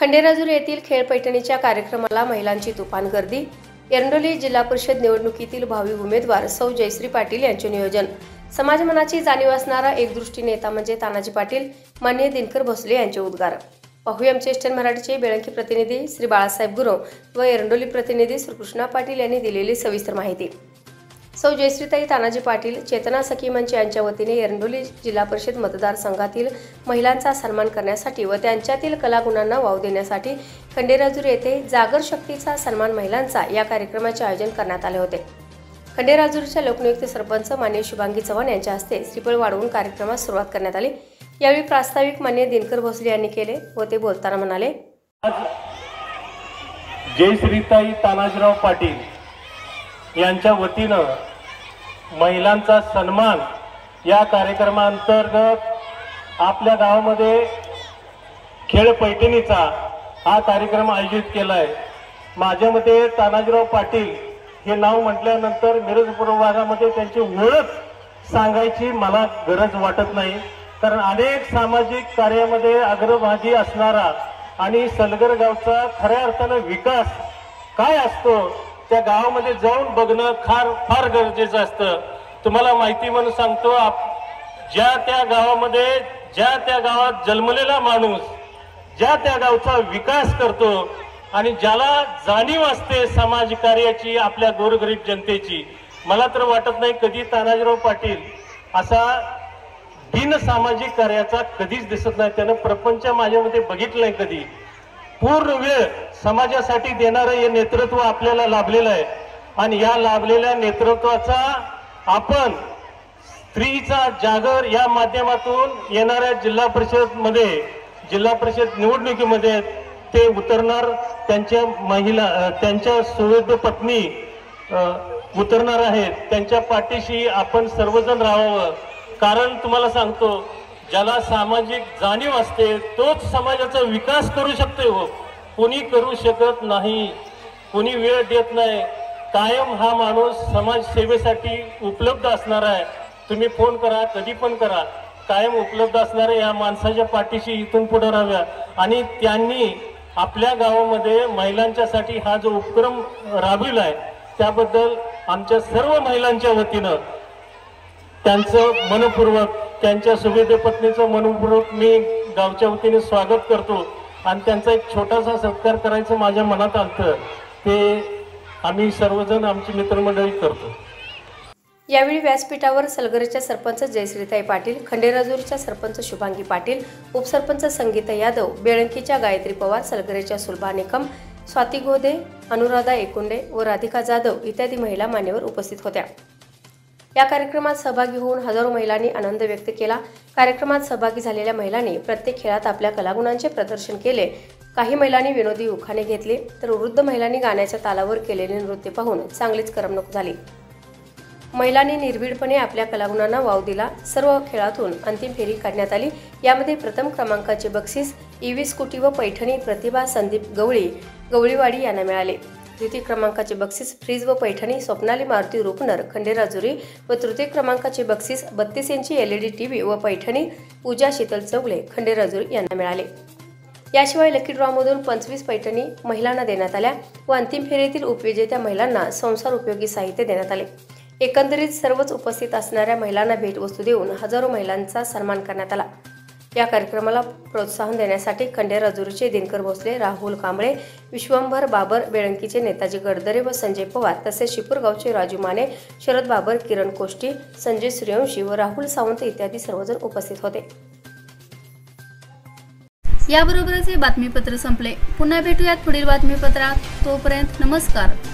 खंडेराजुरी येथील खेळ पैठणीच्या कार्यक्रमाला महिलांची तुफान गर्दी। एरंडोली जिल्हा परिषद निवडणुकीतील भावी उमेदवार सौ जयश्री पाटील यांचे नियोजन। समाज मनाची जाणीव असणारा एकदृष्टी नेता म्हणजे तानाजी पाटील, माननीय दिनकर भोसले यांचे उद्गार। पाहूया आमचे ईस्टर्न मराठीचे बेळंकी प्रतिनिधी श्री बाळासाहेब गुरव व एरंडोली प्रतिनिधी श्री कृष्णा पाटील यांनी दिलेली सविस्तर माहिती। सौ जयश्रीताई तानाजी पाटील चेतना सखी मंच यांच्या वतीने एरंडोली जिल्हा परिषद मतदारसंघातील महिलांचा सन्मान करण्यासाठी व त्यांच्यातील कलागुणांना वाव देण्यासाठी खंडेराजुरी येथे जागर शक्तीचा सन्मान महिलांचा या कार्यक्रमाचे आयोजन करण्यात आले होते। खंडेराजुरीच्या लोकनियुक्त सरपंच माननीय शुभांगी चव्हाण यांच्या हस्ते श्रीफळ वाढवून कार्यक्रमास सुरुवात करण्यात आली। यावेळी प्रास्ताविक माननीय दिनकर भोसले यांनी केले व ते बोलताना म्हणाले, जयश्रीताई तानाजीराव पाटील यांच्या वतीनं महिलांचा सन्मान या कार्यक्रमांतर्गत आपल्या गावामध्ये खेळ पैठणीचा हा कार्यक्रम आयोजित केला आहे। माझ्या मते तानाजीराव पाटील हे नाव म्हटल्यानंतर मिरज पूर्व भागामध्ये त्यांची ओळख सांगायची मला गरज वाटत नाही, कारण अनेक सामाजिक कार्यामध्ये अग्रभागी असणारा आणि सलगर गावचा खऱ्या अर्थानं विकास काय असतो त्या गावामध्ये जाऊन बघणं फार गरजेचं असतं। तुम्हाला माहिती म्हणून सांगतो, ज्या त्या गावामध्ये ज्या त्या गावात जन्मलेला माणूस ज्या त्या गावचा विकास करतो आणि ज्याला जाणीव असते समाज कार्याची, आपल्या गोरगरीब जनतेची, मला तर वाटत नाही कधी तानाजीराव पाटील असा बिन सामाजिक कार्याचा कधीच दिसत नाही। त्यानं प्रपंच माझ्यामध्ये बघितलं नाही कधी। पूर्ण वेळ समाजासाठी देणारं हे नेतृत्व आपल्याला लाभलेलं आहे आणि या लाभलेल्या नेतृत्वाचा आपण स्त्रीचा जागर या माध्यमातून येणाऱ्या जिल्हा परिषद निवडणुकीमध्ये ते उतरणार, त्यांच्या महिला त्यांच्या सुविध पत्नी उतरणार आहेत, त्यांच्या पाठीशी आपण सर्वजण राहावं। कारण तुम्हाला सांगतो, ज्याला सामाजिक जाणीव असते तोच समाजाचा विकास करू शकतो हो, कोणी करू शकत नाही, कोणी वेळ देत नाही। कायम हा माणूस समाज सेवेसाठी उपलब्ध असणार आहे। तुम्ही फोन करा, कधी पण करा, कायम उपलब्ध असणाऱ्या या माणसाच्या पाठीशी इथून पुढे राहाव्या। आणि त्यांनी आपल्या गावामध्ये महिलांच्यासाठी हा जो उपक्रम राबविला आहे त्याबद्दल आमच्या सर्व महिलांच्या वतीनं त्यांचं मनपूर्वक, त्यांच्या सुविध पत्नीचं मनपूर्वक मी गावच्या वतीने स्वागत करतो आणि त्यांचा एक छोटासा सत्कार करायचं माझ्या मनात आलं, ते आम्ही सर्वजण आमची मित्रमंडळी करतो। यावेळी व्यासपीठावर सलगरच्या सरपंच जयश्रीताई पाटील, खंडेराजुरीच्या सरपंच शुभांगी पाटील, उपसरपंच संगीता यादव, बेळंकीच्या गायत्री पवार, सलगरेच्या सुलभा निकम, स्वाती गोदे, अनुराधा एकुंडे व राधिका जाधव इत्यादी महिला मान्यवर उपस्थित होत्या। या कार्यक्रमात सहभागी होऊन हजारो महिलांनी आनंद व्यक्त केला। कार्यक्रमात सहभागी झालेल्या महिलांनी प्रत्येक खेळात आपल्या कलागुणांचे प्रदर्शन केले। काही महिलांनी विनोदी उखाणे घेतले तर वृद्ध महिलांनी गाण्याच्या तालावर केलेले नृत्य पाहून चांगलीच करमणूक झाली। महिलांनी निर्भीडपणे आपल्या कलागुणांना वाव दिला। सर्व खेळातून अंतिम फेरी काढण्यात आली। यामध्ये प्रथम क्रमांकाचे बक्षीस ईव्ही स्कूटी व पैठणी प्रतिभा संदीप गवळीवाडी यांना मिळाले। द्वितीय क्रमांकाचे बक्षीस फ्रीज व पैठणी स्वप्नाली मारुती रुपनर खंडेराजुरी व तृतीय क्रमांकाचे बक्षीस 32 इंची LED टीव्ही व पैठणी पूजा शीतल चौगले खंडेराजुरी यांना मिळाले। याशिवाय लकी ड्रॉमधून 25 पैठणी महिलांना देण्यात आल्या व अंतिम फेरीतील उपविजेत्या महिलांना संसार उपयोगी साहित्य देण्यात आले। एकंदरीत सर्वच उपस्थित असणाऱ्या महिलांना भेटवस्तू देऊन हजारो महिलांचा सन्मान करण्यात आला। या कार्यक्रमाला प्रोत्साहन देण्यासाठी खंडेराजुरीचे दिनकर भोसले, राहुल कांबळे, विश्वंभर बाबर, बेळंकीचे नेताजी गडदरे व संजय पवार तसेच शिपूरगावचे राजू माने, शरद बाबर, किरण कोष्टी, संजय सूर्यवंशी व राहुल सावंत इत्यादी सर्वजण उपस्थित होते। याबरोबरच हे बातमीपत्र संपले। पुन्हा भेटूयात पुढील बातमीपत्रात। तोपर्यंत नमस्कार।